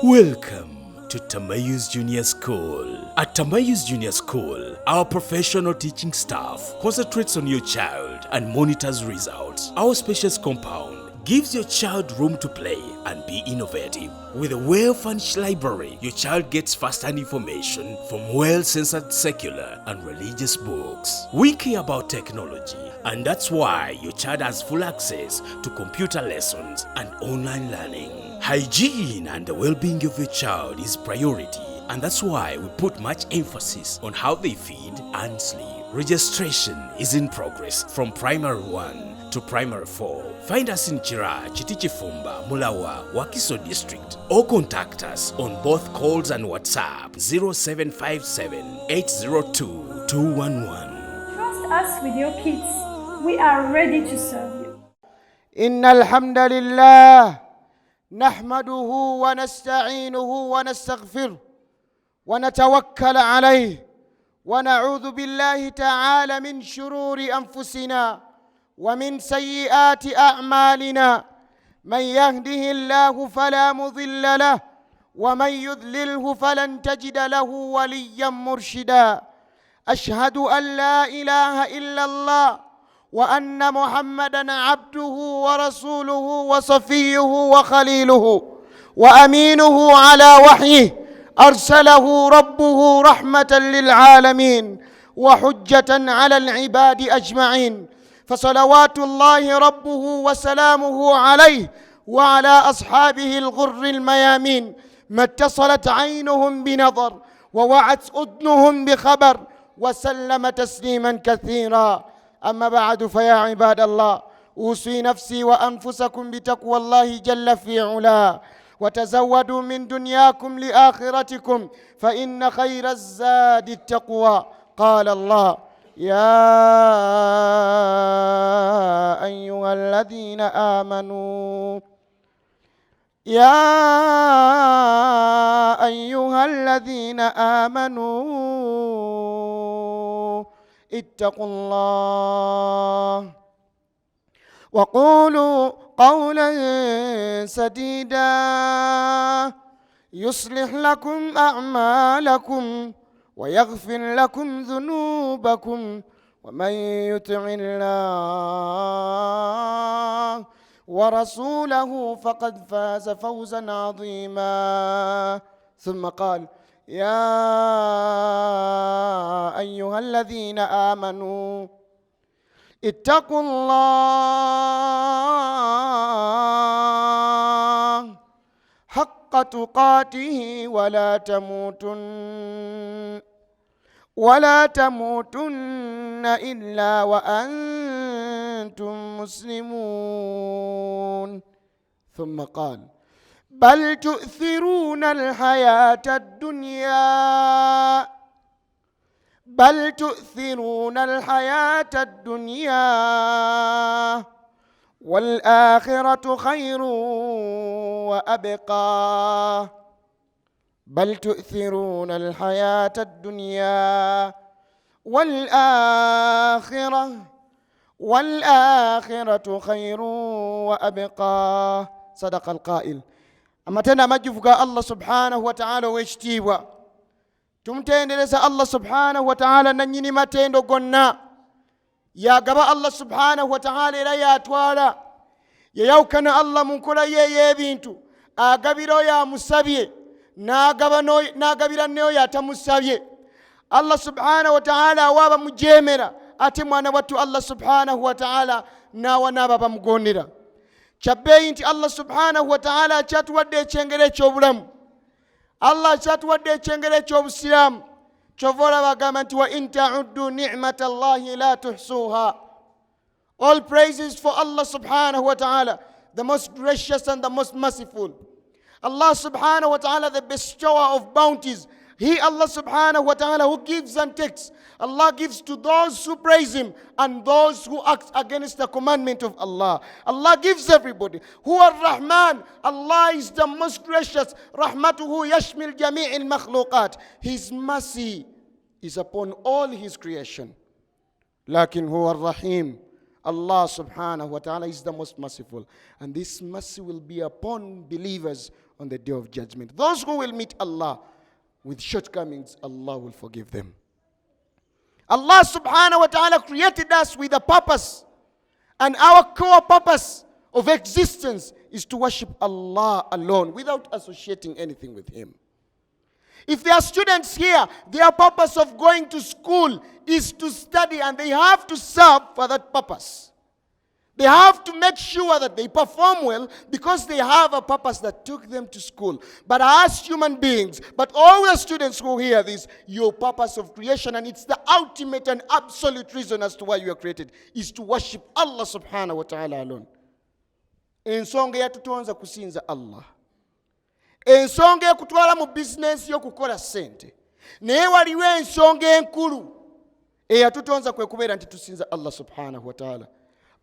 Welcome to Tamayus Junior School. At Tamayus Junior School, our professional teaching staff concentrates on your child and monitors results. Our spacious compound gives your child room to play and be innovative. With a well-furnished library, your child gets first-hand information from well-censored secular and religious books. We care about technology, and that's why your child has full access to computer lessons and online learning. Hygiene and the well-being of your child is priority, and that's why we put much emphasis on how they feed and sleep. Registration is in progress from Primary 1 to Primary 4. Find us in Chira, Chitichifumba, Mulawa, Wakiso District, or contact us on both calls and WhatsApp 0757 802 211. Trust us with your kids. We are ready to serve you. إن الحمد لله نحمده ونستعينه ونستغفره ونتوكل عليه ونعوذ بالله تعالى من شرور أنفسنا ومن سيئات أعمالنا. من يهده الله فلا مضل له ومن يضلله فلن تجد له وليا مرشدا. أشهد أن لا إله إلا الله وأن محمدا عبده ورسوله وصفيه وخليله وأمينه على وحيه أرسله ربه رحمة للعالمين وحجة على العباد أجمعين. فصلوات الله ربه وسلامه عليه وعلى أصحابه الغر الميامين، ما اتصلت عينهم بنظر ووعت أذنهم بخبر وسلم تسليما كثيرا. أما بعد، فيا عباد الله، أوصي نفسي وأنفسكم بتقوى الله جل في علاه، وتزودوا من دنياكم لآخرتكم فإن خير الزاد التقوى. قال الله: يا أيها الذين آمنوا اتقوا الله وقولوا قولا سديدا يصلح لكم أعمالكم ويغفر لكم ذنوبكم، ومن يطع الله ورسوله فقد فاز فوزا عظيما. ثم قال: يا أيها الذين آمنوا اتقوا الله حق تقاته ولا تموتن إلا وأنتم مسلمون. ثم قال: بل تؤثرون الحياة الدنيا والآخرة خير وأبقى. بل تؤثرون الحياة الدنيا والآخرة خير وأبقى. صدق القائل. أما تنا مجفق الله سبحانه وتعالى واشتيوا tumtendeleza Allah subhanahu wa ta'ala na nyini matendo gonna yagaba Allah subhanahu wa ta'ala era yatwala yeyawukana Allah munkola yeye ebintu agabiro yamusabye n'agabira neyo yatamusabye. Allah subhanahu wa ta'ala waba mujemera ate mwana wattu Allah subhanahu wa ta'ala nawa naba bamugondera. Kyabbeeyi nti Allah subhanahu wa ta'ala akyatuwadde ekyengere eky'obulamu, Allah akyatuwadde ekyengere eky'obusiraamu. Kyova bagamba nti wa in ta'uddu ni'mata Allahi la tuhsuha. All praises for Allah subhanahu wa ta'ala, the most gracious and the most merciful. Allah subhanahu wa ta'ala, the bestower of bounties. He, Allah subhanahu wa ta'ala, who gives and takes. Allah gives to those who praise Him and those who act against the commandment of Allah. Allah gives everybody. Huwa ar-Rahman. Allah is the most gracious. Rahmatuhu yashmil jami'il makhluqat. His mercy is upon all His creation. Lakin huwa ar-Rahim. Allah subhanahu wa ta'ala is the most merciful. And this mercy will be upon believers on the day of judgment. Those who will meet Allah with shortcomings, Allah will forgive them. Allah subhanahu wa ta'ala created us with a purpose. And our core purpose of existence is to worship Allah alone without associating anything with Him. If there are students here, their purpose of going to school is to study, and they have to serve for that purpose. They have to make sure that they perform well because they have a purpose that took them to school. But as human beings, but all the students who hear this, your purpose of creation, and it's the ultimate and absolute reason as to why you are created, is to worship Allah subhanahu wa ta'ala alone. Ensonga yatutonza kusinza Allah. Ensonga ekutwala mu business y'okukola ssente. Naye waliwo ensonga enkulu eyatutonza kwe kubeera nti tusinza Allah subhanahu wa ta'ala.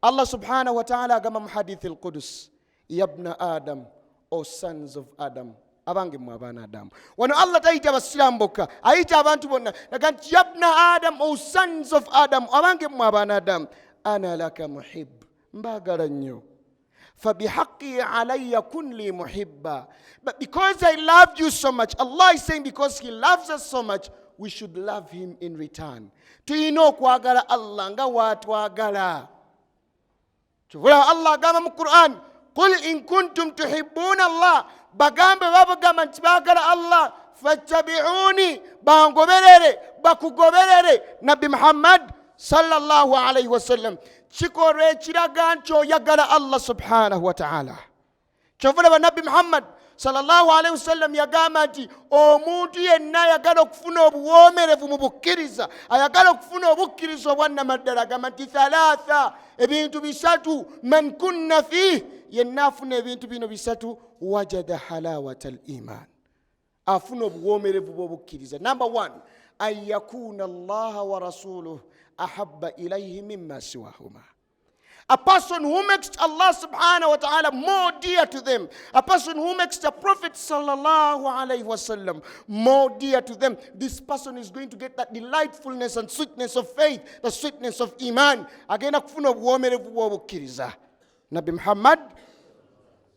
Allah subhanahu wa ta'ala agamba mu hadith al-Qudus, ya ibna Adam, O sons of Adam, abange mu abaana Adamu. Wano Allah tayita abasiraamu bokka, ayita abantu bonna. Naga nti ya ibna Adam, O sons of Adam, abange mu abaana Adamu, ana laka muhib, mbaagala nnyo. فَبِحَقِّي عَلَيَّ كُنْ لِي مُحِبًّا. But because I loved you so much, Allah is saying because He loves us so much, we should love Him in return. Tuyina okwagala Allah nga waatwagala. Kyovula Allah agamba mu Quran, قُلْ إِن كُنْتُمْ تُحِبُّونَ اللَّهَ. Bagambe babagamba nti baagala Allah, فَاتَّبِعُونِي, bangoberere, bakugoberere. Nabi Muhammad sallallahu alayhi wa sallam, kikolwa ekiraga nti oyagala Allah subhanahu wa ta'ala. Kyovula Nabi Muhammad sallallahu alayhi wa sallam yagamba nti omuntu yenna ayagala okufuna obuwoomerevu mu bukkiriza, ayagala okufuna obukkiriza obwannamaddala, agamba nti thalatha, ebintu bisatu, man kunna fihi, yenna afuna ebintu bino bisatu, wajada halawata al-iman, afuna obuwoomerevu bw'obukkiriza. Number 1, an yakuna Allah wa rasuluhu ahabba ilayhi mimma siwahuma. A person who makes Allah subhanahu wa ta'ala more dear to them, a person who makes the Prophet sallallahu alayhi wa sallam more dear to them, this person is going to get that delightfulness and sweetness of faith, the sweetness of iman. Agenda kufuna obuwoomerevu bw'obukkiriza. Nabi Muhammad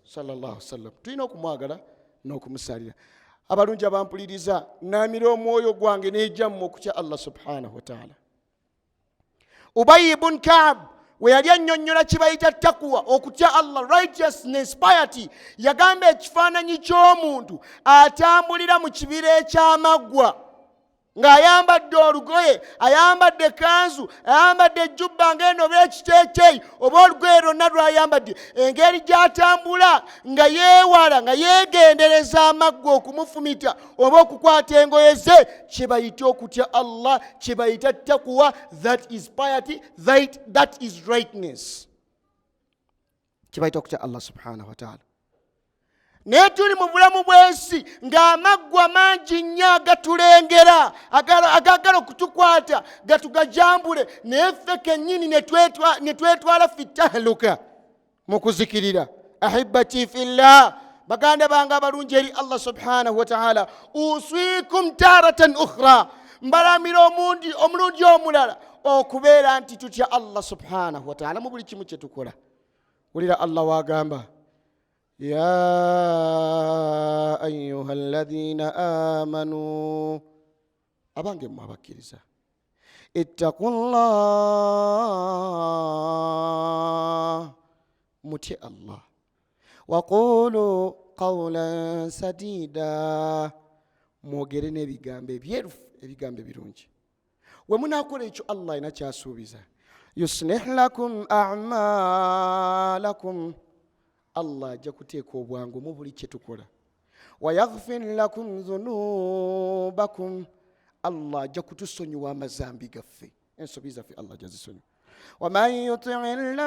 sallallahu alayhi wa sallam tulina okumwagala n'okumusalira. Abalungi abampuliriza, naamira omwoyo gwange n'ejja mu okutya Allah subhanahu wa ta'ala. Ubay ibn Ka'b we yali annyonnyola kibayita taqwa, okutya Allah, righteousness, piety, yagamba ekifaananyi ky'omuntu atambulira mu kibira eky'amaggwa ng'ayambadde olugoye, ayambadde kanzu, ayambadde ejjubba ng'eno oba ekiteeteeyi oba olugoye lwonna lw'ayambadde, engeri gy'atambula nga yeewala, nga yeegendereza amaggwa okumufumita oba okukwata engoye ze, kye bayita okutya Allah, kye bayita taqwa. That is piety, that is rightness. Kye bayita okutya Allah subhanahu wa ta'ala. Naye tuli mu bulamu bw'ensi ng'amaggwa mangi nnyo agatulengera, agagala okutukwata gatugajambule, naye ffe kennyini ne twetwala fitahaluka mu kuzikirira. Ahibati fillah, baganda bange abalungi eri Allah subhanahu wa ta'ala, uswikum taratan ukhra, mbalamira omulundi omulala okubeera nti tutya Allah subhanahu wa ta'ala mu buli kimu kye tukola. Wulira Allah wagamba, يا أيها الذين آمنوا أبانجي ما بكيرزا اتقوا الله متي الله وقولوا قولا سديدا موغرين بيغامبي بيرف بيغامبي بيرونجي ومناكل إيشو الله ينچا سوبيزا يصلح لكم أعمالكم. Allah ajja kuteeka obwangu mu buli kye tukola. Wa yaghfir lakum dhunubakum, Allah ajja kutusonyiwa amazambi gaffe, ensobi zaffe Allah ajja zisonyiwa. Wa man yuti'illah,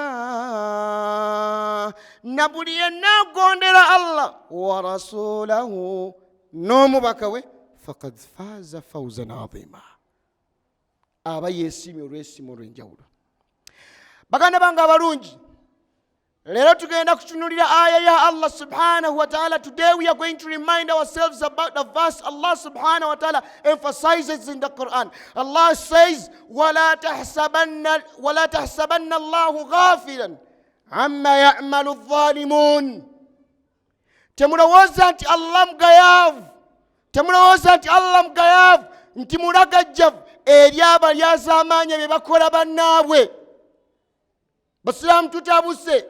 na buli yenna agondera Allah wa rasulahu n'omubaka we, faqad faaza fawzan azima, aba yeesimye olw'essimu olw'enjawulo. Baganda bange abalungi, lero tugenda kutunulira aya ya Allah subhanahu wa ta'ala. Today we are going to remind ourselves about the verse Allah subhanahu wa ta'ala emphasizes in the Quran. Allah says, وَلَا تَحْسَبَنَّ اللَّهُ غَافِلًا عَمَّا يَعْمَلُ الظَّالِمُونَ. temulowooza nti Allah mugayaavu, temulowooza nti Allah mugayaavu nti mulagajjavu eri abalyazaamaanya bye bakola bannaabwe. Basiraamu tutabuse,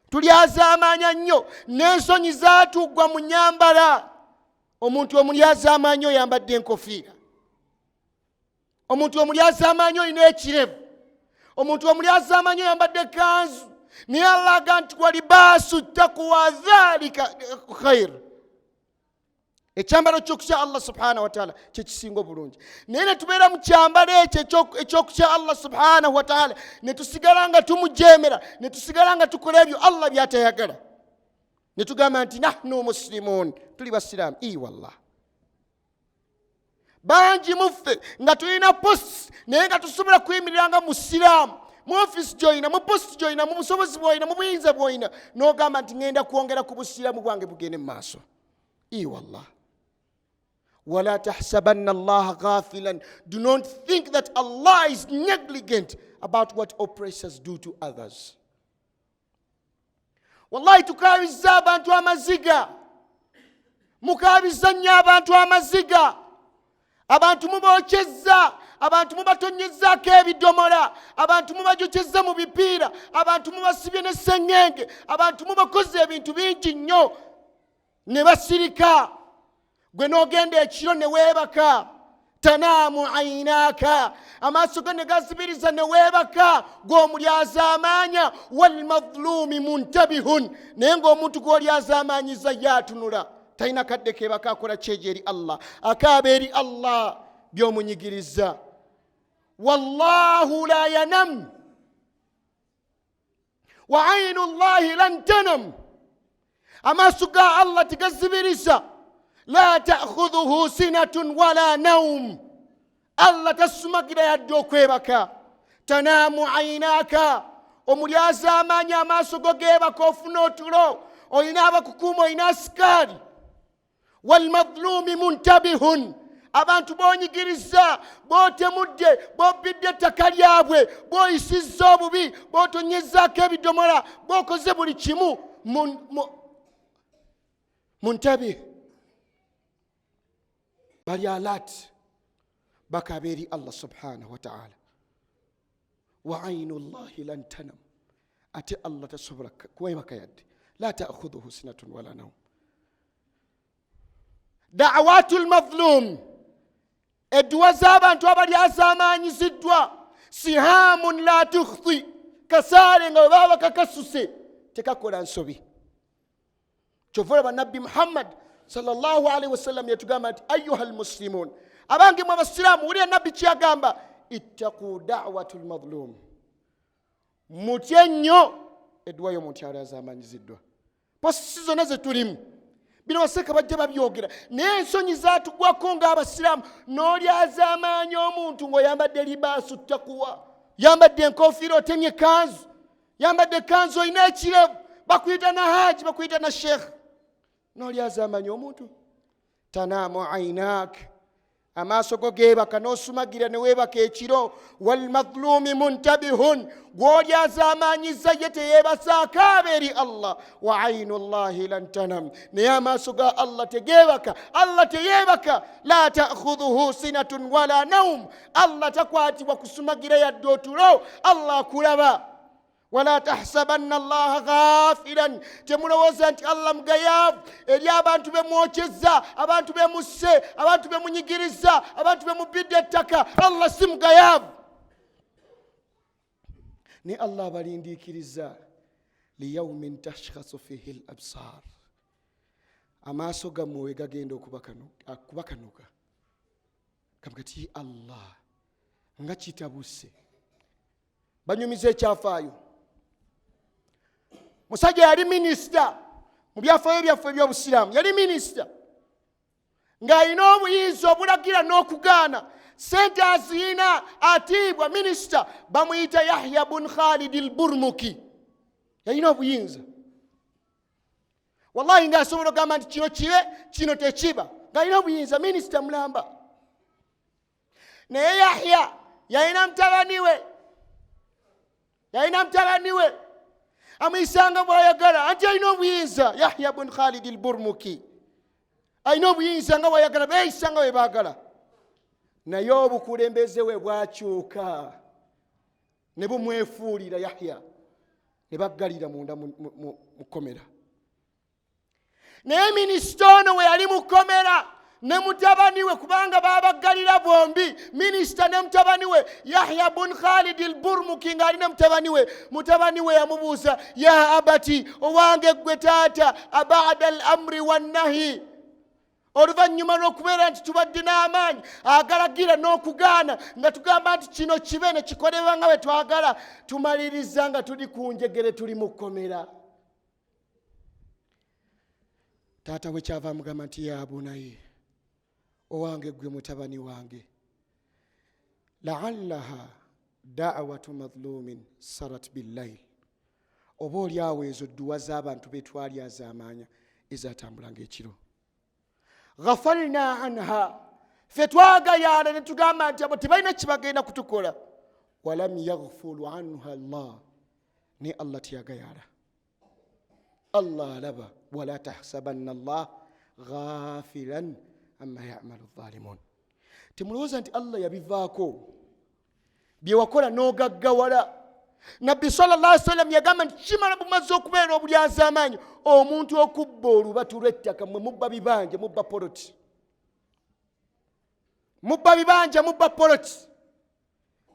tulyazaamaanya nnyo, n'ensonyi zaatuggwa mu nnyambala. Omuntu omulyazaamaanya oyambadde enkofiira, omuntu omulyazaamaanya olina ekirevu, omuntu omulyazaamaanya oyambadde kanzu, naye Allah aga nti wa libaasu taqwa dhalika khair. Ekyambalo ky'okutya Allah subhanahu wa ta'ala kye kisinga obulungi. Naye ne tubeera mu kyambalo ekyo eky'okutya Allah subhanahu wa ta'ala ne tusigala nga tumujeemera, ne tusigala nga tukola ebyo Allah by'atayagala, ne tugamba nti nahnu muslimun, tuli basiraamu. Wallah, bangi muffe nga tulina post naye nga tusobola kuyimiriranga mu siraamu, mu office gy'olina, mu post gy'olina, mu busobozi bw'olina, mu buyinza bw'olina, n'ogamba nti ngenda kwongera ku busiraamu bwange bugende mu maaso. Wallah. وَلَا تَحْسَبَنَّ اللَّهَ غَافِلًا. Do not think that Allah is negligent about what oppressors do to others. Wallahi tukabizza abantu amaziga, mukabizza nnyo abantu amaziga, abantu mubokyezza, abantu mubatonyezzaako ebidomola, abantu mubajokyezza mu bipiira, abantu mubasibye n'essengenge, abantu mubakoze ebintu bingi nnyo ne basirika. Gwe n'ogenda ekiro ne weebaka, tanaamu ayinaaka, amaaso go ne gazibiriza ne weebaka, gw'omulyazaamaanya. Walmadhuluumi muntabihun, naye ng'omuntu gw'olyazaamaanyiza yaatunula, talina kadde keebaka, akola kyejo eri Allah, akaaba eri Allah by'omunyigiriza. Wallahu la yanam wa aynu Allahi lan tanam, amaaso ga Allah tegazibiriza. La ta'khudhuhu sinatun wala nawm, Allah tasumagira yadde okwebaka. Tanaamu ayinaaka, omulyazaamaanya amaaso go geebaka, ofuna otulo, olina abakukuuma, olina asikaali. Walmadhuluumi muntabihun, abantu bonyigiriza, botemudde, bobbidde ettaka lyabwe, boyisizza obubi, botonyezzaako ebidomola, bokoze buli kimu. Muntabih, bali alert, bakaba eri Allah subhanahu wa ta'ala. Wa aynu Allahi lan tanam, ate Allah tasobola kwebaka yadde. La ta'khudhuhu sinatun wala nawm. Da'watul mazlum, edduwa z'abantu abalyazaamaanyiziddwa, sihamun la tukhti, kasaale nga bwe baba kakasuse tekakola nsobi. Kyova olaba Nabbi Muhammad sallallahu alaihi wasallam yatugamba nti ayyuhal muslimun, abange mu abasiraamu, wulira Nabbi kyagamba, ittaqu da'watul mazlum, mutye nnyo edduwa y'omuntu alyazaamaanyiziddwa. Posi zonna ze tulimu bino baseka bajja babyogera, naye ensonyi zaatugwako ng'abasiraamu, n'olyazaamaanya omuntu ng'oyambadde libaasu taqwa, yambadde enkofiira, otemye kanzu, yambadde kanzu, olina ekirevu, bakuyita na haji, bakuyita na sheekh, n'olyazaamaanya omuntu. Tanaamu aynaak, amaaso go geebaka, n'osumagira ne weebaka ekiro. Walmadhuluumi muntabihun, gw'olyazaamaanyiza ye teyeebasa, akaaba eri Allah. Wa aynu Llahi lan tanam, naye amaaso ga Allah tegeebaka, Allah teyeebaka. La ta'khudhuhu sinatun wala nawm, Allah takwatibwa kusumagira yadde otulo, Allah akulaba. Wala tahsabanna Allaha ghafilan, temulowooza nti Allah mugayaavu eri abantu bemwokyezza, abantu bemusse, abantu bemunyigiriza, abantu bemubbidde ettaka. Allah si mugayaavu, ne Allah abalindiikiriza liyawmin tashkhasu fihi al-absar, amaaso gammwe we gagenda okubakanuka kati Allah nga kitabuse. Banyumiza ekyafaayo, musajja yali minisita mu byafaayo byaffe eby'obusiraamu, yali minisita ng'alina obuyinza obulagira n'okugaana. Sente aziyina, atiibwa minisita, bamuyita Yahya bun Khalid al-Burmuki, yalina obuyinza. Wallahi ng'asobola okugamba nti kino kibe, kino tekiba, ng'alina obuyinza, minisita mulamba. Naye Yahya yalina mutabani we, amuyisanga bw'ayagala anti alina obuyinza. Yahya bun Khalid al-Burmuki alina obuyinza nga bw'ayagala, beeyisanga bwe baagala. Naye obukulembeze we bwakyuka ne bumwefuulira Yahya, ne baggalira munda mu kkomera. Naye minisita ono we yali mu kkomera ne mutabani we, kubanga babaggalira bombi, minisita ne mutabani we, Yahya bun Khalid al-Burmuki ng'ali ne mutabani we yamubuuza, ya abati, owange gwe taata, abada al-amri wan-nahi, oluvannyuma lw'okubeera nti tubadde n'amaanyi agalagira n'okugaana nga tugamba nti kino kibe ne kikolebwa nga bwe twagala, tumaliriza nga tuli ku njegere, tuli mu kkomera. Taata we kyava amugamba nti ya bunaye, owange gwe mutabani wange, la'allaha da'watu madhlumin sarat billayl, oba oli awo ezo dduwa z'abantu be twali azaamaanya ezatambulanga ekiro. Ghafalna anha, fe twagayaala ne tugamba nti abo tebalina kibagenda kutukola. Walam yaghfulu anha Allah, ne Allah tiyagayaala. Allah alaba, wala tahsabanna Allah ghafilan amma ya'malu adh-dhalimun. Temulowooza nti Allah yabivaako bye wakola n'ogaggawala. Nabbi sallallahu alaihi wasallam yagamba nti kimala bumaze okubeera obulyazaamaanyi omuntu okubba olubatu lw'ettaka, mwe mubba bibanja, mubba poloti, mubba bibanja, mubba poloti.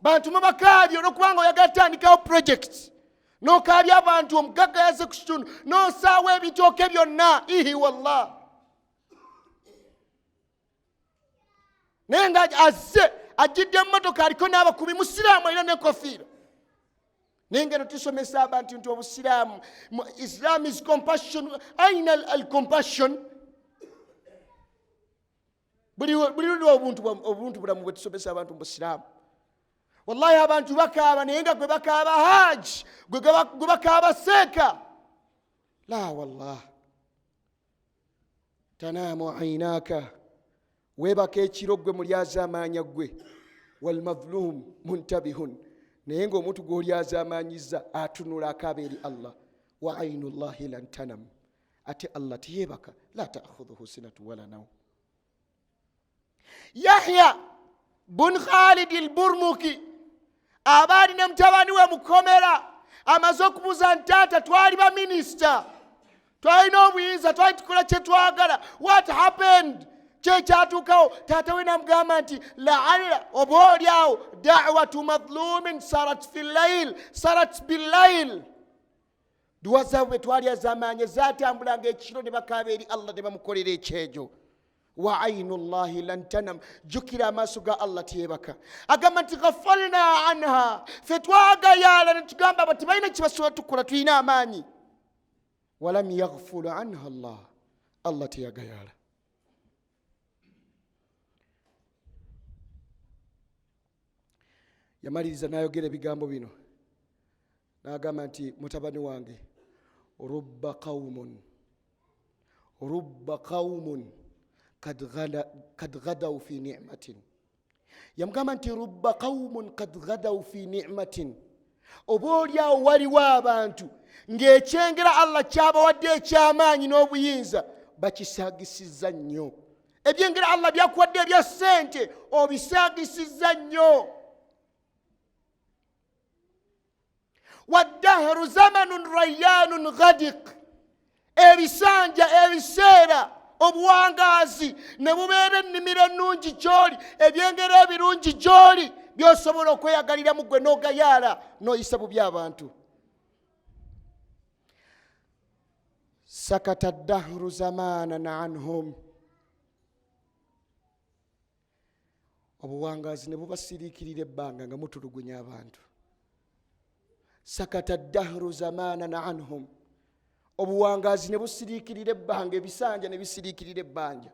Bantu mubakaabye olw'okubanga oyagala tandikawo project, n'okaabya abantu omugagga yaze ku kitundu, n'osaawa ebitooke byonna. Ihi wallah. Naye nga azze ajjidde emmotoka aliko n'abakubi, musiraamu alina n'enkofiira. Naye ngeno tusomesa abantu nti obusiraamu, Islam is compassion. Aina al-compassion? Buli obuntu bulamu bwe tusomesa abantu mu busiraamu. Wallahi abantu bakaaba naye nga gwe bakaaba haji, gwe bakaaba seeka. La wallah. Tanaamu aynaka, weebaka ekiro gwe mulyazaamaanya gwe. Walmadhluum muntabihun, naye ng'omuntu gw'olyazaamaanyiza atunula akaaba eri Allah. Wa aynullahi lan tanam, ate Allah teyeebaka. La ta'khudhuhu sinatu wala nawm. Yahya bun Khalid al-Burmuki abaali ne mutabani we mu kkomera, amaze okubuuza nti taata, twali ba minisita, twalina obuyinza, twali tukola kye twagala, what happened? Kyekyatuukawo. Taata we namugamba nti la'alla oba olyawo da'watu madhlumin sarat billayl, duwa zaabwe twali azaamaanya zaatambulanga ekiro ne bakaaba eri Allah ne bamukolera ekyejo. Wa aynullahi lan tanam, jukira amaaso ga Allah tiyebaka. Agamba nti ghafalna anha, fe twagayaala ne tugamba abo tebalina kibasobola tukola, tulina amaanyi. Walam yaghfulu anha Allah, Allah tiyagayaala. Yamaliriza n'ayogera ebigambo bino, n'agamba nti mutabani wange, rubba qawmun kad ghadaw fi ni'matin. Yamugamba nti rubba qawmun kad ghadaw fi ni'matin, oba olyawo waliwo abantu ng'ekyengera Allah kyabawadde ekyamaanyi n'obuyinza bakisaagisizza nnyo. Ebyengera Allah byakuwadde ebya ssente obisaagisizza nnyo. Waddahru zamanun rayyanun ghadiq, ebisanja ebiseera obuwangaazi ne bubeera ennimiro ennungi gy'oli, ebyengera ebirungi gy'oli by'osobola okweyagaliramu gwe n'ogayaala n'oyisa bubi abantu. Sakata dahru zamanan anhum, obuwangaazi ne bubasiriikirira ebbanga nga mutulugunya abantu. Sakata dahru zamanan anhum, obuwangaazi ne busiriikirira ebbanga, ebisanja ne bisiriikirira ebbanja,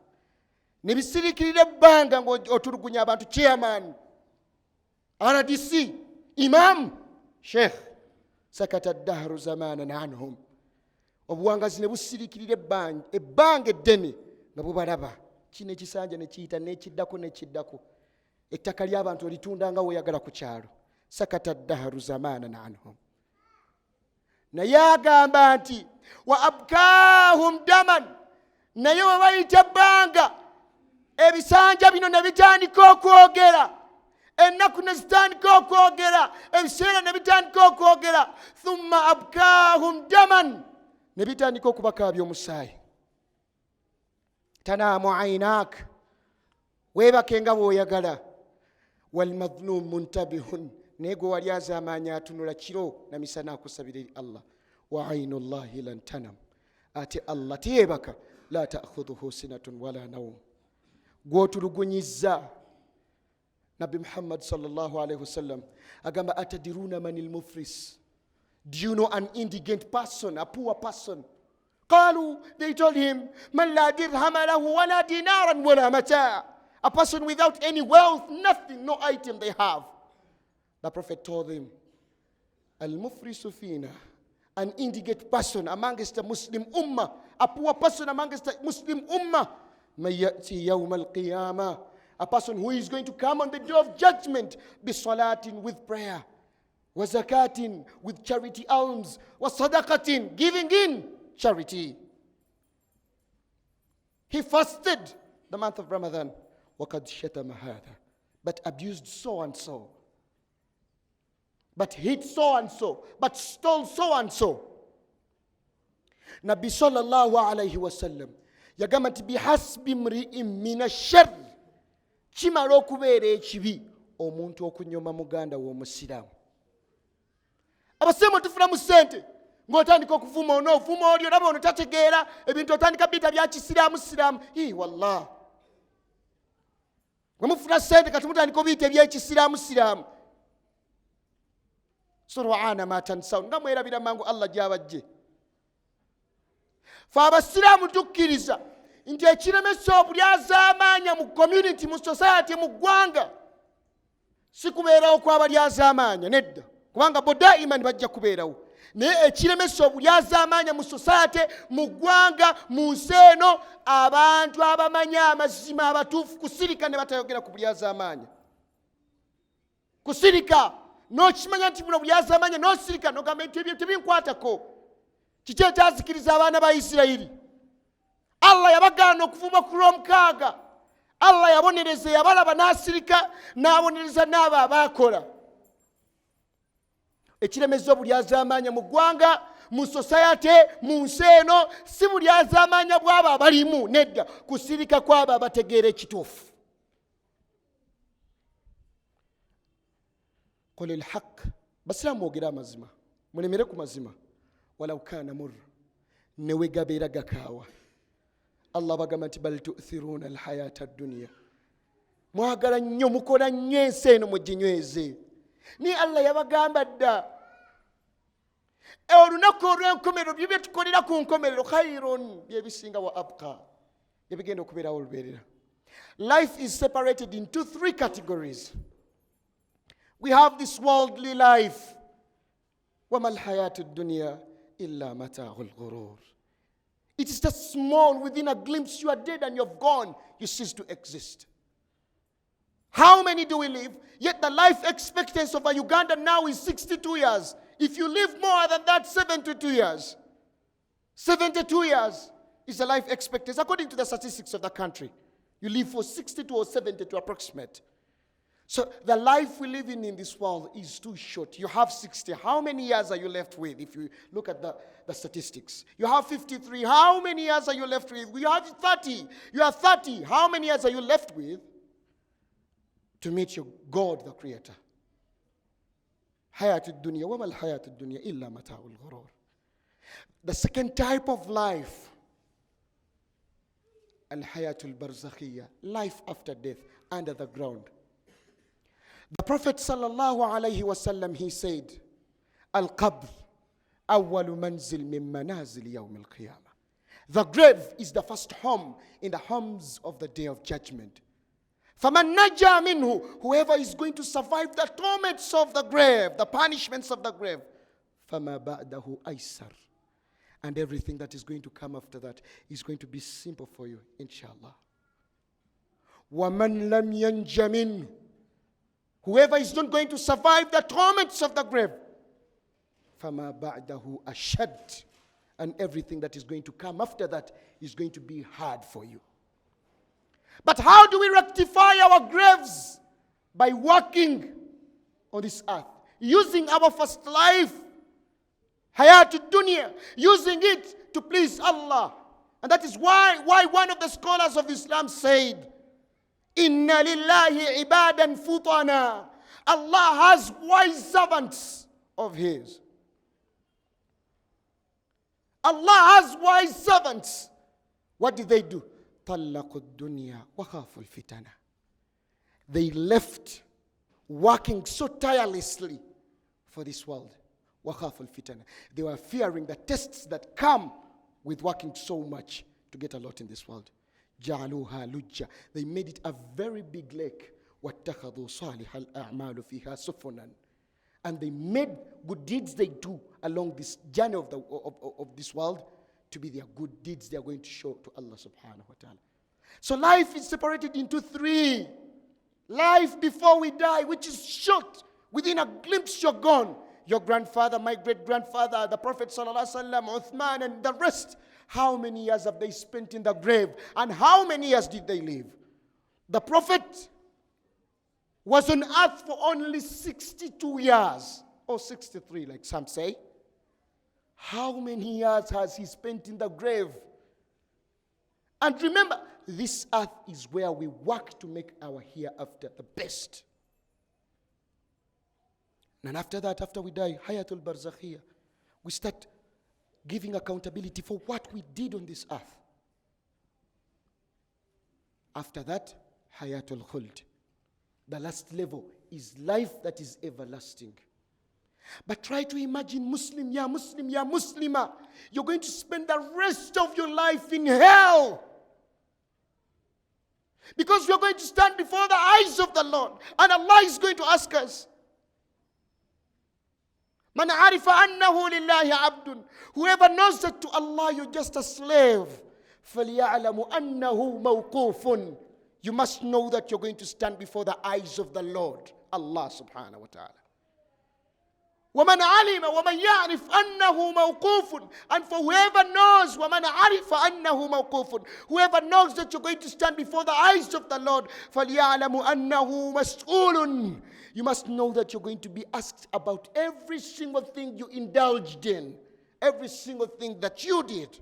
ne bisiriikirira ebbanga ng'otulugunya abantu. Chairman, RDC, Imam, Sheikh. Sakata dahru zamanan anhum, obuwangaazi ne busiriikirira ebbanga eddene nga bubalaba. Kino ekisanja ne kiyita n'ekiddako. Ettaka ly'abantu olitunda nga weeyagala ku kyalo. Sakata dahru zamanan anhum. naye agamba nti wa abkaahum daman, naye we bayita ebbanga ebisanja bino ne bitandika okwogera, ennaku ne zitandika okwogera, ebiseera ne bitandika okwogera, thumma abkaahum daman, ne bitandika okubakaabya omusaayi. Tanaamu aynaak, weebake nga bw'oyagala. Walmadhlum muntabihun, naye gwe wali azaamaanya atunula kiro na misana akusabira eri Allah. Wa aynu llahi lan tanam, ate Allah teyeebaka. La ta'khudhuhu sinatun wala nawm, gw'otulugunyizza. Nabi Muhammad sallallahu alayhi wasallam agamba atadiruna manil muflis, do you know an indigent person, a poor person? قالوا, they told him, man la dirhama lahu wala dinaran wala mata', a person without any wealth, nothing, no item they have. The Prophet told them, al-mufrisu fina, an indigent person amongst the Muslim ummah, a poor person amongst the Muslim ummah, may ya'ti yawm al-qiyamah, a person who is going to come on the day of judgment, bi salatin, with prayer, wa zakatin, with charity alms, wa sadaqatin, giving in charity. He fasted the month of Ramadan, وَقَدْ شَتَمَ هَذَا, but abused so and so, but hit so and so, but stole so and so. Nabi sallallahu alayhi wasallam yagamba nti bihasbi mri'in min ash-sharr, kimala okubeera ekibi omuntu okunyoma muganda w'omusiraamu. Abasiraamu tufuna mu ssente ng'otandika okuvuma onoovuma oli, olaba ono tategeera ebintu, otandika biyita bya kisiraamu siraamu. Wallah, bwe mufuna ssente kati mutandika obiyita ebyekisiraamu siraamu. Sur'ana ma tansawun, nga mwerabira mangu Allah gy'abajje. Fe abasiraamu tukkiriza nti ekiremesa obulyazaamaanya mu community, mu society, mu ggwanga si kubeerawo kw'abalyazaamaanya, nedda, kubanga bo daiman bajja kubeerawo. Naye ekiremesa obulyazaamaanya mu society, mu ggwanga, mu nsi eno, abantu abamanya amazima abatuufu kusirika ne batayogera ku bulyazaamaanya. Kusirika n'okimanya nti buno bulyazaamaanya, n'osirika n'ogamba nti ebyo tebinkwatako. Kiki ekyazikiriza abaana ba Isirayiri? Allah yabagaana okuvuma ku lw'omukaaga. Allah yabonereza yabalaba n'asirika, n'abonereza n'abo abaakola. Ekiremeza obulyazaamaanya mu ggwanga, mu society, mu nsi eno, si bulyazaamaanya bw'abo abalimu, nedda, kusirika kw'abo abategeera ekituufu. Qul al-haqq, basiraamu mwogere amazima, mulemere ku mazima. Walau kana murra, newe gabeera gakaawa. Allah bagamba nti bal tu'thiruna al-hayata ad-dunya, mwagala nnyo, mukola nnyo ensi eno muginyweze. Ni Allah yabagamba dda, olunaku olw'enkomerero, byo bye tukolera ku nkomerero, khayrun, byebisinga, wa abqa, byebigenda okubeerawo olubeerera. Life is separated into 3 categories. We have this worldly life. وَمَا الْحَيَاةُ الدُّنْيَا إِلَّا مَتَاعُ الْغُرُورِ. It is just small, within a glimpse you are dead and you've gone, you cease to exist. How many do we live? Yet the life expectancy of a Ugandan now is 62 years. If you live more than that, 72 years. 72 years is the life expectancy, according to the statistics of the country. You live for 62 or 72 approximate. So the life we live in this world is too short. You have 60. How many years are you left with if you look at the statistics? You have 53. How many years are you left with? You have 30. You have 30. How many years are you left with to meet your God, the Creator? Hayat ad-dunya, wa mal hayat ad-dunya illa mata'ul ghurur. The second type of life, al-hayatul barzakhiyya, life after death, under the ground. The Prophet sallallahu alayhi wasallam, he said, Al-qabr awwalu manzil min manazil yawm al-qiyamah. The grave is the first home in the homes of the day of judgment. فَمَنْ نَجَّى مِنْهُ, whoever is going to survive the torments of the grave, the punishments of the grave, فَمَا بَعْدَهُ أَيْسَرُ, and everything that is going to come after that is going to be simple for you, inshallah. وَمَنْ لَمْ يَنْجَ مِنْهُ, whoever is not going to survive the torments of the grave, فَمَا بَعْدَهُ أَشَدْ. And everything that is going to come after that is going to be hard for you. But how do we rectify our graves? By working on this earth, using our first life, Hayatul Dunya, using it to please Allah. And that is why one of the scholars of Islam said, Inna lillahi ibadan futana. Allah has wise servants of His. Allah has wise servants. What did they do? طَلَّقُوا الدُّنْيَا وَخَافُوا الْفِتَنَةِ. They left working so tirelessly for this world. وَخَافُوا الْفِتَنَةِ. They were fearing the tests that come with working so much to get a lot in this world. جَعَلُوهَا لُجَّةً. They made it a very big lake. وَاتَّخَذُوا صَالِحَ الْأَعْمَالُ فِيهَا سُفُنًا. And they made good deeds they do along this journey of this world to be their good deeds they are going to show to Allah subhanahu wa ta'ala. So life is separated into three. Life before we die, which is short. Within a glimpse you're gone. Your grandfather, my great-grandfather, the Prophet sallallahu alaihi wasallam, Uthman and the rest. How many years have they spent in the grave? And how many years did they live? The Prophet was on earth for only 62 years, or 63 like some say. How many years has he spent in the grave? And remember, this earth is where we work to make our hereafter the best. And after that, after we die, Hayatul Barzakhiyah, we start giving accountability for what we did on this earth. After that, Hayatul Khuld. The last level is life that is everlasting. But try to imagine Muslim, ya Muslimah. You're going to spend the rest of your life in hell. Because you're going to stand before the eyes of the Lord. And Allah is going to ask us. Man arifa annahu lillahi abdun. Whoever knows that to Allah you're just a slave. فَلْيَعْلَمُ أَنَّهُ مَوْقُوفٌ. You must know that you're going to stand before the eyes of the Lord, Allah subhanahu wa ta'ala. وَمَنْ عَلِمَ وَمَنْ يَعْرِفْ أَنَّهُ مَوْقُوفٌ. And for whoever knows, وَمَنْ عَرِفَ أَنَّهُ مَوْقُوفٌ. Whoever knows that you're going to stand before the eyes of the Lord, فَلْيَعْلَمُ أَنَّهُ مَسْئُولٌ. You must know that you're going to be asked about every single thing you indulged in, every single thing that you did.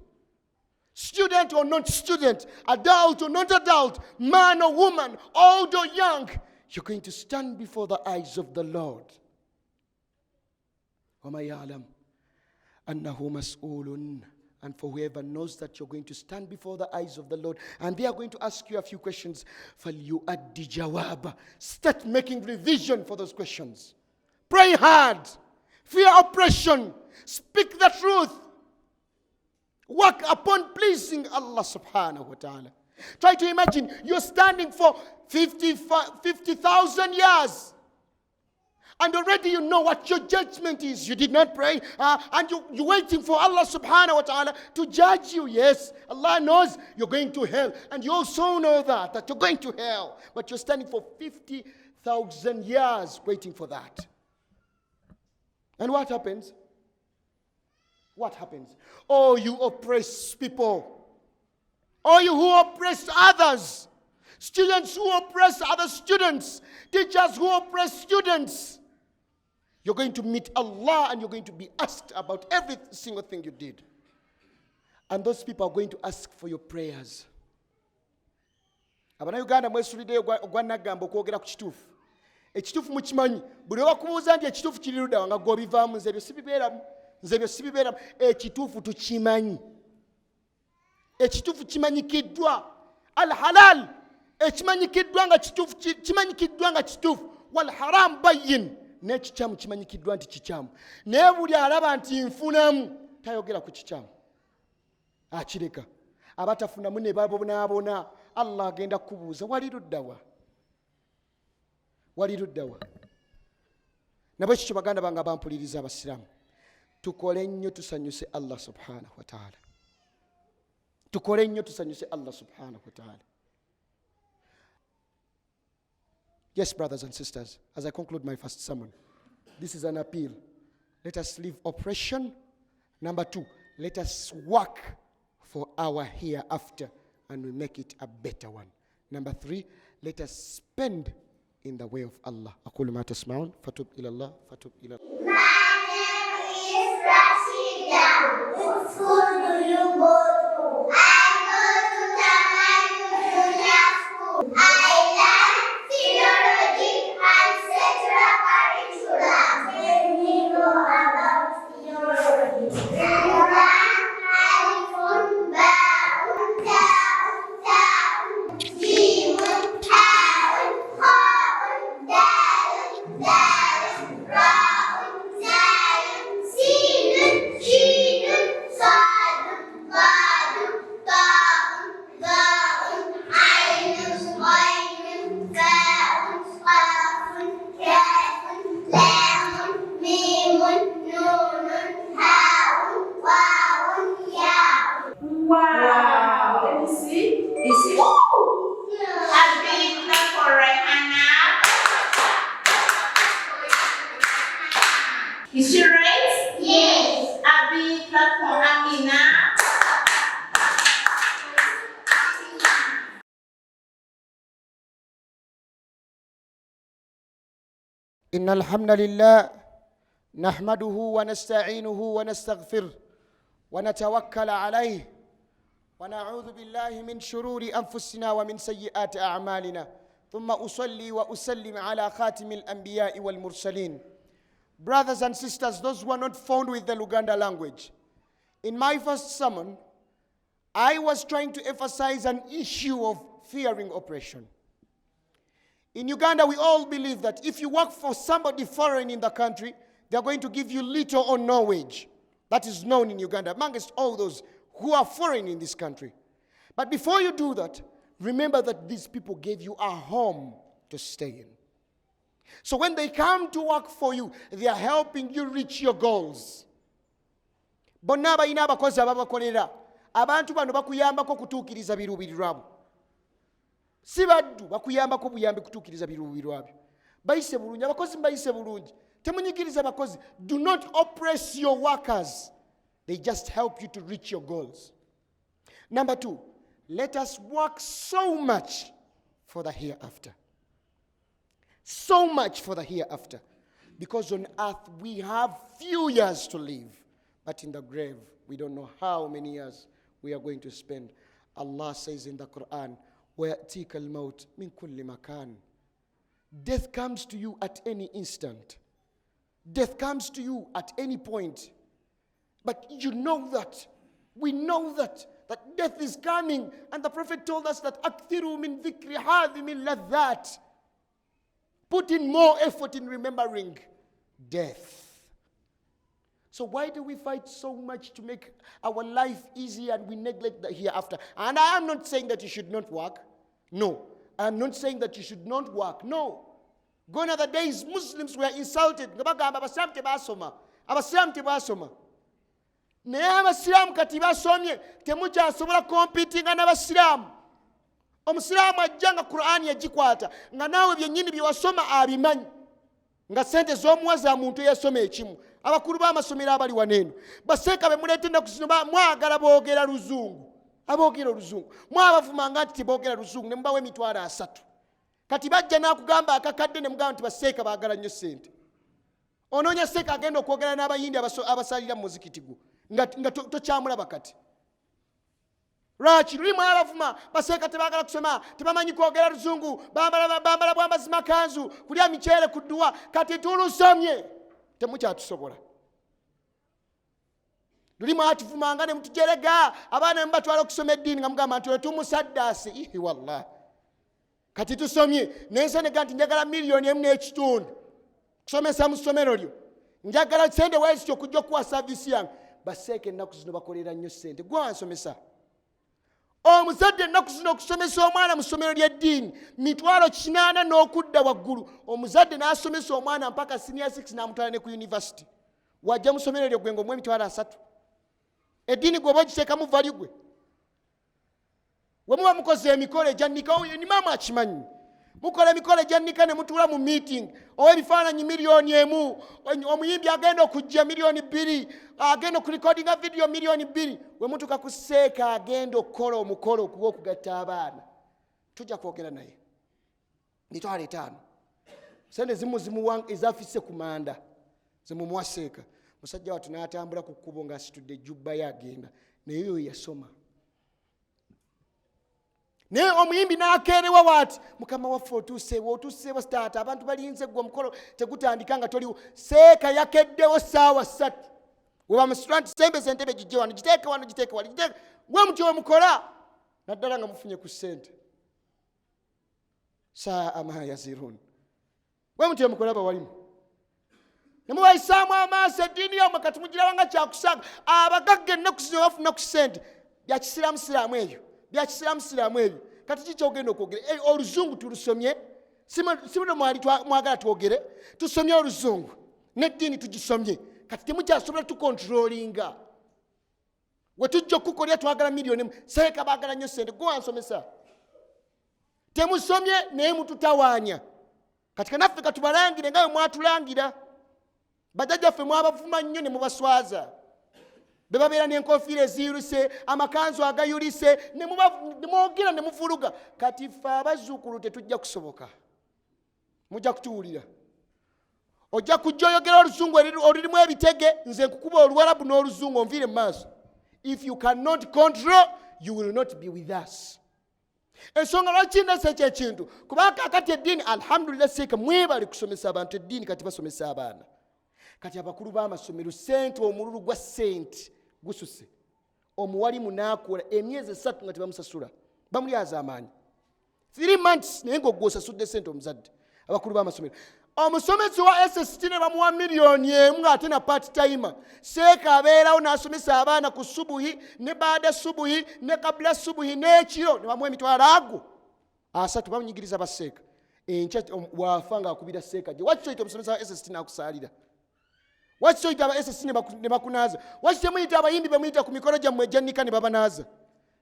Student or non-student, adult or not adult, man or woman, old or young, you're going to stand before the eyes of the Lord. وَمَا يَعْلَمْ أَنَّهُ مَسْئُولٌ. And for whoever knows that you're going to stand before the eyes of the Lord, and they are going to ask you a few questions, فَلْيُؤَدِّ جَوَابًا. Start making revision for those questions. Pray hard. Fear oppression. Speak the truth. Work upon pleasing Allah subhanahu wa ta'ala. Try to imagine you're standing for 50,000 years. And already you know what your judgment is. You did not pray. And you're waiting for Allah subhanahu wa ta'ala to judge you. Yes, Allah knows you're going to hell. And you also know that you're going to hell. But you're standing for 50,000 years waiting for that. And what happens? What happens? Oh, you oppress people. Oh, you who oppress others. Students who oppress other students. Teachers who oppress students. You're going to meet Allah and you're going to be asked about every single thing you did. And those people are going to ask for your prayers. Abannayuganda mwesulidde ogwannagamba okwogera ku kituufu. Ekituufu mukimanyi. Buli wakubuuza nti ekituufu kiri ludda nga gw'obivaamu nze ebyo sibibeeramu. Nze byo sibibeeramu. Ekituufu tukimanyi. Ekituufu kimanyikiddwa. Al-halal. Ekimanyikiddwa nga kituufu. Kimanyikiddwa nga kituufu. Wal haram bayyin. N'ekikyamu kimanyikiddwa nti kikyamu. Naye buli alaba nti nfunamu tayogera ku kikyamu. Akireka. Abatafunamu ne babonaabona. Allah agenda kubuuza wali luddawa. Wali luddawa. Nabwe kikyo baganda bange abampuliriza abasiraamu. Tukole nnyo tusanyuse Allah subhanahu wa ta'ala. Tukole nnyo tusanyuse Allah subhanahu wa ta'ala. Yes, brothers and sisters, as I conclude my first sermon, this is an appeal. let us leave oppression. Number 2, let us work for our hereafter and we make it a better one. Number 3, let us spend in the way of Allah. أقول ما تسمعون فتوب إلى الله فتوب إلى الله. My name is Rashida. Which school do you go to? I go to Taman Junior School. I learn philology and sexual curriculum. Tell me more about philology. Alifun, Ba'un, Ta'un, Ta'un, Jimun, Ta'un, Kha'un, Dalun, Dalun, Ra'un, Zayun, Sinun, Shinun, Sadun, Badun, Ta'un, Ga'un, Ainun, Ghainun, Fa'un, Qafun, Kafun, Lamun, Mimun, Nunun, Ha'un, Wawun, Ya'un. Wow! Let me see. Is it? A big clap for Rehana. Is she right? Yes. A big clap for Amina. إن الحمد لله نحمده ونستعينه ونستغفره ونتوكل عليه ونعوذ بالله من شرور أنفسنا ومن سيئات أعمالنا ثم أصلي وأسلم على خاتم الأنبياء والمرسلين. Brothers and sisters, those who are not found with the Luganda language, in my first sermon, I was trying to emphasize an issue of fearing oppression. In Uganda, we all believe that if you work for somebody foreign in the country, they're going to give you little or no wage. That is known in Uganda, amongst all those who are foreign in this country. But before you do that, remember that these people gave you a home to stay in. So when they come to work for you, they are helping you reach your goals. Bonna balina abakozi ababakolera. Abantu bano bakuyambako kutuukiriza biruubirirwabo. Si baddu bakuyambako buyambi kutuukiriza biruubirirwabyo. Bayise bulungi, abakozi mbayise bulungi. Temunyigiriza abakozi. Do not oppress your workers. They just help you to reach your goals. Number 2, let us work so much for the hereafter. So much for the hereafter. Because on earth we have few years to live. But in the grave, we don't know how many years we are going to spend. Allah says in the Quran, وَيَأْتِيكَ الْمَوْتِ مِنْ كُلِّ مَكَانٍ. Death comes to you at any instant. Death comes to you at any point. But you know that. We know that death is coming. And the Prophet told us that أَكْثِرُوا مِنْ ذِكْرِ حَاذِمِ اللَّذَّاتِ. Put in more effort in remembering death. So why do we fight so much to make our life easy and we neglect the hereafter? And I am not saying that you should not work. No. I am not saying that you should not work. No. Gone are the days Muslims were insulted. Naye abasiraamu kati basomye temukyasobola kompitinga n'abasiraamu. Omusiraamu ajja nga Qur'ani yagikwata nga naawe byennyini bye wasoma abimanyi nga sente z'omuwaza muntu eyasoma ekimu. Abakulu b'amasomero abali waneeno baseeka be muleeta ennaku zino mwagala boogera luzungu. Aboogera oluzungu mwabavumanga nti teboogera luzungu ne mubawa emitwalo 3. Kati bajja n'akugamba akakadde ne mugamba nti baseeka baagala nnyo sente. Onoonya seeka agenda okwogera n'abayindi abasalira mu muzikiti gwo nga tokyamulaba kati. Lwaki luli mwabavuma baseeka tebaagala kusoma tebamanyi kwogera luzungu bambala bwambazi makanzu kulya miceere ku dduwa kati tulusomye temukyatusobola. Luli mwatuvumanga ne mutujerega abaana ne batwala okusoma eddiini nga mugamba nti tumusaddaase ihi wallahi. Kati tusomye nensenega nti njagala $1.5 kusomesa mu ssomero lyo. Njagala sente weesityo okujja okuwa saavisi yange. Baseeka ennaku zino bakolera nnyo sente. Gwe wansomesa. Omuzadde ennaku zino okusomesa omwana mu ssomero ly'eddiini $80 n'okudda waggulu. Omuzadde n'asomesa omwana mpaka senior 6 n'amutwala ne ku university. Wajja mu ssomero lyo gwe ng'omuwa $3. Eddiini gwe oba ogiteekamu vali gwe. We muba mukoze emikolo egyannika ni maama akimanyi. mukola emikolo egyannika ne mutuula mu meeting ow'ebifaananyi miliyoni emu, omuyimbi agenda okujja miliyoni 2, agenda okurekodinga vidiyo miliyoni 2, we mutuuka ku seeka agenda okukola omukolo ogw'okugatta abaana, tujja kwogera naye mitwalo 5 sente zimu ezafise ku manda zimumuwa seeka. Musajja wattu n'atambula ku kkubo ng'asitudde ejjubba ye agenda, naye oyo yasoma. Naye omuyimbi n'akeerewa bw'ati, mukama waffe otuuseewo sitaata, abantu balinze gwe omukolo tegutandika nga toliwo. Seeka yakeddewo ssaawa 3 we bamusitula nti sembeza entebe gijje wano, giteeke wano, gwe muti omukola naddala nga mufunye ku ssente. Saa ma yaziruun, gwe muti omukola bawalimu ne mubayisaamu amaaso eddiini yomwe kati mugiraba nga kyakusaaga. Abagagga ennaku zino bafuna ku ssente bya kisiraamusiraamu ebyo, kati kikyogenda okwogera oluzungu tulusomye, simuno mwagala twogere, tusomye oluzungu n'eddiini tugisomye, kati temukyasobola tukontrolinga. We tujja okukolera twagala miliyoni emu, seeka baagala nnyo ssente, gwe wansomesa. Temusomye naye mututawaanya, kati kanaffe katubalangire nga bwe mwatulangira. Bajjajjaffe mwabavuma nnyo ne mubaswaza, be babeera n'enkofiira eziyulise, amakanzu agayulise, ne mwogera ne muvuluga. Kati ffe abazzukulu tetujja kusoboka, mujja kutuwulira. Ojja kujja oyogera oluzungu olurimu ebitege, nze nkukuba oluwarabu n'oluzungu onviire mu maaso. If you cannot control, you will not be with us. Ensonga lwaki ndese ekyo ekintu, kubanga kakati eddiini alhamdulillah seeka mwebale kusomesa abantu eddiini, kati basomesa abaana. Kati abakulu b'amasomero ssente, omululu gwa ssente gususe. Omuwalimu n'akola emyezi 3 nga tebamusasula, bamulyaza amaanyi. 3 months naye ng'ogw'osasudde ssente omuzadde. Abakulu b'amasomero, omusomesi wa SST ne bamuwa miliyoni emu ng'ate na part timer. Seeka abeerawo n'asomesa abaana ku subuhi ne baada subuhi ne kabula subuhi n'ekiro, ne bamuwa emitwalo ago 3 bamunyigiriza baseeka. Enkya waafa ng'akubira seeka gye. Waki kyoyita omusomesa wa SST n'akusaalira? Waki kyoyita aba SST ne bakunaaza? Waki temuyita abayimbi bemuyita ku mikolo gyammwe egyannika ne babanaaza?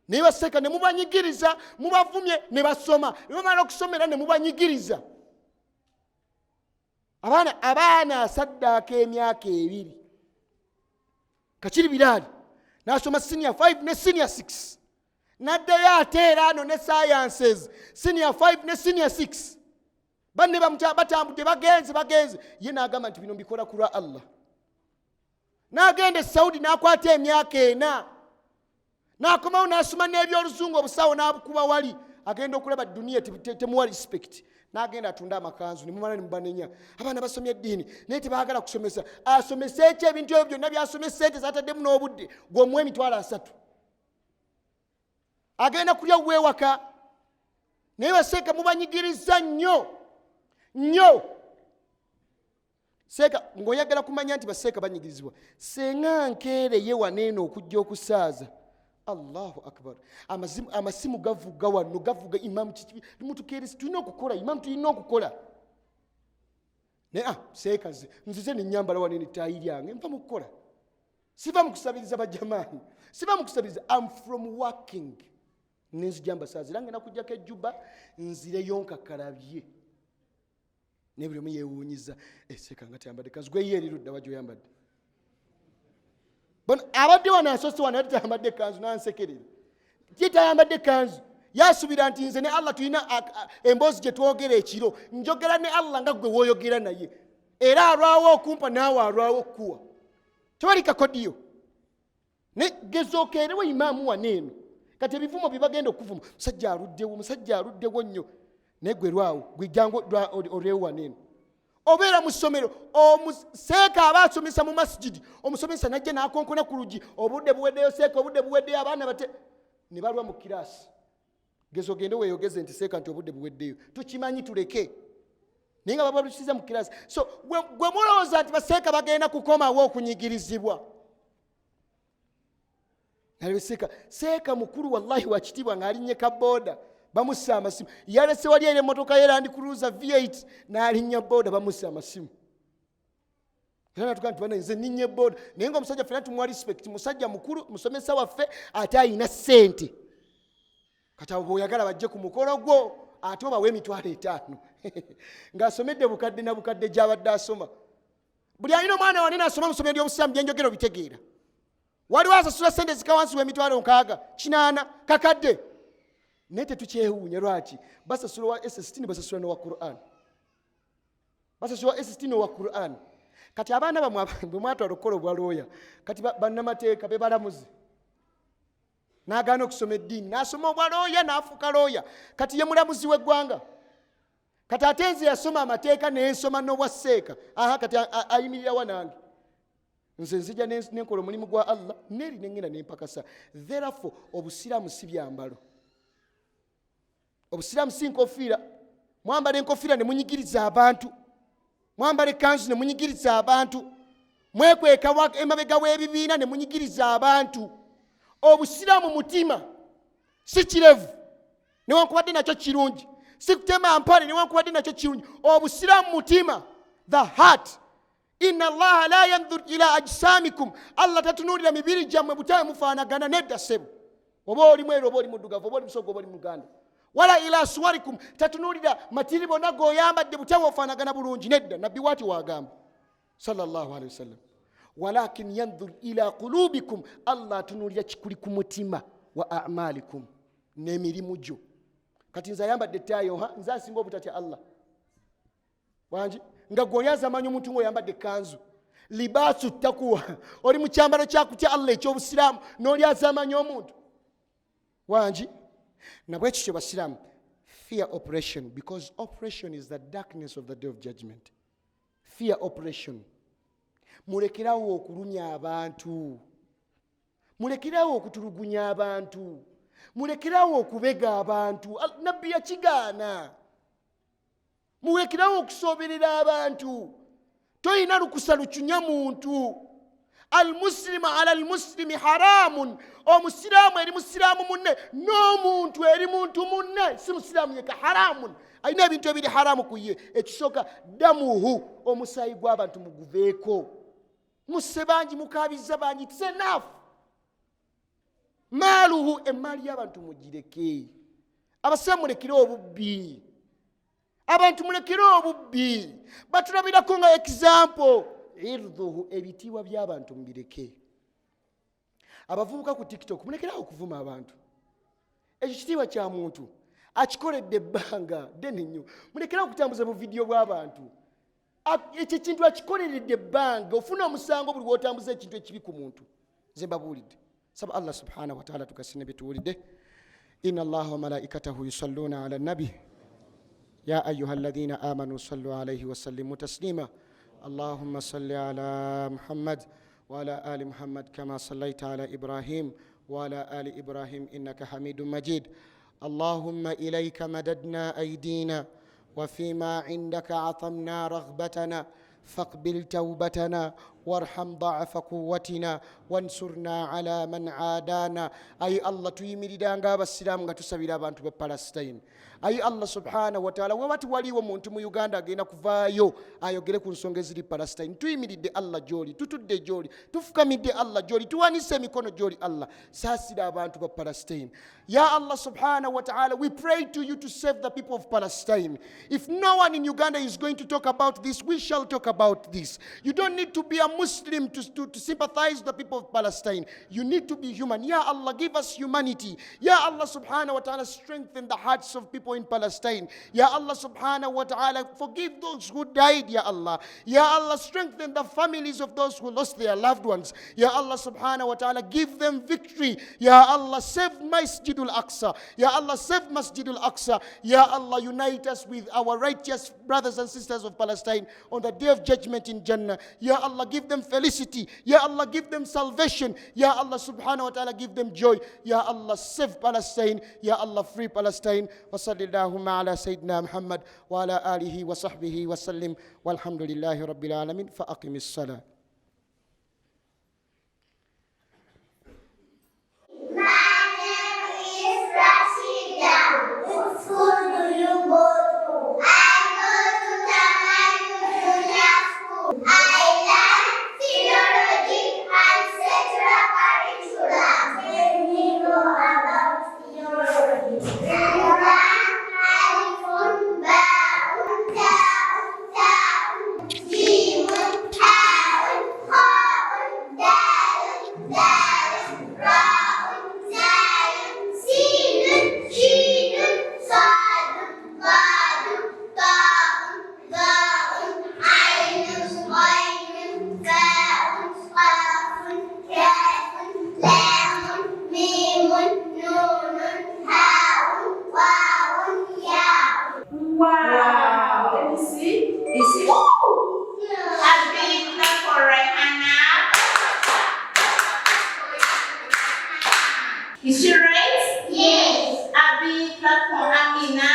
Naye baseeka ne mubanyigiriza, mubavumye ne basoma, ne bamala okusomera ne mubanyigiriza. Abaana asaddaako emyaka 2 Kachiri Biraali n'asoma senior 5 ne senior 6, n'addayo ate era ano ne sciences senior 5 ne senior 6. Banne batambudde bagenze, ye n'agamba nti bino mbikola ku lwa Allah. N'agenda e Saudi n'akwata emyaka 4, n'akomawo n'asoma n'ebyoluzungu obusawo n'abukuba wali, agenda okulaba duniya temuwa respect. N'agenda atunda amakanzu, ne mumala ne mubanenya. Abaana basomye eddiini naye tebaagala kusomesa. Asomesa eki ebintu ebyo byonna by'asomesa ssente z'ataddemu n'obudde, gw'omuwa emitwalo 3. Agenda kulya weewaka, naye baseeka mubanyigiriza nnyo. Seeka ng'oyagala kumanya nti baseeka banyigirizibwa, senga nkeereye waneeno okujja okusaaza. Allahu akbar. Amasimu gavuga wano, gavuga imamu mutukeeresi, tulina okukola imamu, tulina okukola. Naye seeka nzize ne nyambala wano n'ettaayi lyange, nva mu kukola. Siva mu kusabiriza bajjamaani, siva mu kusabiriza, I'm from working. Nenzija mbasaazira ngenda kujjako ejjuba nzireyo nkakalabye. Ne buli omu yeewuunyiza, seeka nga tayambadde kanzu, gwe ye erirudda wa gy'oyambadde. Abadde wano asoose wano ate tayambadde kanzu n'ansekerera. Kitayambadde kanzu yasubira nti nze ne Allah tulina emboozi gye twogera ekiro, njogera ne Allah nga gwe wooyogera naye, era alwawo okumpa naawe alwawo okukuwa. Tewali kakodiyo. Ne gezookeerewo imaamu waneeno, kati ebivumo bye bagenda okuvuma, musajja aluddewo nnyo, naye gwe lwawo gwe jjangu olwewo waneeno. Obeera mu ssomero, seeka aba asomesa mu masjidi, omusomesa najja n'akonkona ku luggi, obudde buweddeyo seeka, obudde buweddeyo, abaana bate ne balwa mu kiraasi. Geza ogende weeyogeze nti seeka nti obudde buweddeyo, tukimanyi tuleke, naye nga babalusiza mu kiraasi. So gwe mulowooza nti baseeka bagenda kukomawo okunyigirizibwa. Nalwe seeka mukulu wallahi wa kitiibwa ng'alinnya kabooda, bamussa amasimu. Yalese wali eri emmotoka ye Land Cruiser V8 n'alinnya booda, bamussa amasimu. Era natuka nti bana nze nninnya booda, naye ng'omusajja ffenna tumuwa respect, musajja mukulu, musomesa waffe ate ayina ssente. Kati abo bw'oyagala bajje ku mukolo gwo ate obawa emitwalo 5 ng'asomedde bukadde na bukadde gy'abadde asoma. Buli alina omwana wanene asoma mu ssomero ly'obusiraamu bye njogera obitegeera. Waliwo asasula ssente zika wansi w'emitwalo 6 8 kakadde naye tetukyewuunya lwaki basasula wa S16 basasula n'owa Qur'an. Basasula wa S16 n'owa Qur'an. Kati abaana bamwe bwe mwatwala okukola obwa looya kati bannamateeka be balamuzi n'agaana okusoma eddiini n'asoma obwa looya n'afuuka looya kati ye mulamuzi w'eggwanga. Kati ate nze yasoma amateeka n'ensoma n'obwa seeka kati ayimirirawa nange nze nzija n'enkola omulimu gwa Allah neri nengenda n'empakasa. Therefore obusiraamu si byambalo, obusiraamu si nkofiira. Mwambala enkofiira ne munyigiriza abantu, mwambala ekkanzu ne munyigiriza abantu, mwekweka emabega w'ebibiina ne munyigiriza abantu. Obusiraamu mutima si kirevu newankubadde nakyo kirungi, si kutema mpale newankubadde nakyo kirungi. Obusiraamu mutima, the heart. Inna Allaha la yanzur ila ajsamikum, Allah tatunulira mibiri gyammwe butawe mufaanagana nedda ssebo, oba oli mweru oba oli muddugavu oba oli musogo oba oli muganda. Wala ila suwarikum, tatunulira matiri bonna g'oyambadde butawe ofaanagana bulungi nedda. Nabbi waati wagamba sallallahu alaihi wasallam walakin yanzur ila qulubikum, Allah atunulira kikuli ku mutima wa a'malikum, n'emirimu gyo. Kati nze ayambadde ettaayo nze asinga obutatya Allah wangi nga gwoyaza amanyi omuntu ng'oyambadde ekkanzu libaasu takuwa, oli mu kyambalo kyakutya Allah eky'obusiraamu n'olyaza amanyi omuntu wangi. Nabwe kityo basiraamu, fear operation, because operation is the darkness of the day of judgment. Fear operation. Mulekerawo okulumya abantu, mulekerawo okutulugunya abantu, mulekerawo okubega abantu. Nabbi yakigaana. Mulekerawo okusoberera abantu. Toyina lukusa lucunya muntu. Almuslimu ala almuslimi haramun, omusiraamu eri musiraamu munne n'omuntu eri muntu munne si musiraamu yeka haramun. Alina ebintu ebiri haramu ku ye. Ekisooka damuhu, omusaayi gw'abantu muguveeko. Musse bangi, mukaabiza bangi, it's enough. Maaluhu, emaali y'abantu mugireke. Abasiraamu mulekere obubbi, abantu mulekere obubbi. Batulabirako nga example. Irduhu, ebitiibwa by'abantu mubireke. Abavubuka ku TikTok mulekerawo okuvuma abantu. Ekyo kitiibwa kya muntu akikoledde ebbanga ddene nnyo. Mulekerawo okutambuza mu vidiyo bw'abantu. Ekyo ekintu akikoleredde ebbanga, ofuna omusango buli lw'otambuza ekintu ekibi ku muntu. Nze mbabuulidde, saba Allah subhanahu wa ta'ala tugasine bituwulidde. Inna Allaha wa malaikatahu yusalluna ala nabi ya ayyuha alladhina amanu sallu alayhi wa sallimu taslima. اللهم صل على محمد وعلى آل محمد كما صليت على إبراهيم وعلى آل إبراهيم إنك حميد مجيد. اللهم إليك مددنا أيدينا وفيما عندك عطمنا رغبتنا، فاقبل توبتنا وارحم ضعف قوتنا وانصرنا على من عادانا. أي الله tuyimiridanga abasiraamu nga tusabira abantu ba Palestine. Ayi Allah subhanahu wa ta'ala, wabati waliwo muntu mu Uganda agenda kuvaayo ayogere ku nsonga eziri Palestine. Tuyimiridde Allah gyoli, tutudde gyoli, tufukamidde Allah gyoli, tuwanise emikono gyoli Allah, saasira abantu ba Palestine. Ya Allah subhanahu wa ta'ala, we pray to you to save the people of Palestine. If no one in Uganda is going to talk about this, we shall talk about this. You don't need to be a Muslim to sympathize with the people of Palestine. You need to be human. Ya Allah, give us humanity. Ya Allah subhanahu wa ta'ala, strengthen the hearts of people in Palestine. Ya Allah subhanahu wa ta'ala, forgive those who died, Ya Allah. Ya Allah, strengthen the families of those who lost their loved ones. Ya Allah subhanahu wa ta'ala, give them victory. Ya Allah, save Masjidul Aqsa. Ya Allah, save Masjidul Aqsa. Ya Allah, unite us with our righteous brothers and sisters of Palestine on the day of judgment in Jannah. Ya Allah, give them felicity. Ya Allah, give them salvation. Ya Allah subhanahu wa ta'ala, give them joy. Ya Allah, save Palestine. Ya Allah, free Palestine. Wa sallallahu ala Sayyidina Muhammad wa ala alihi wa sahbihi wa sallim. Walhamdulillahi rabbil alamin. Fa aqimis salah. Thank you. for Amina.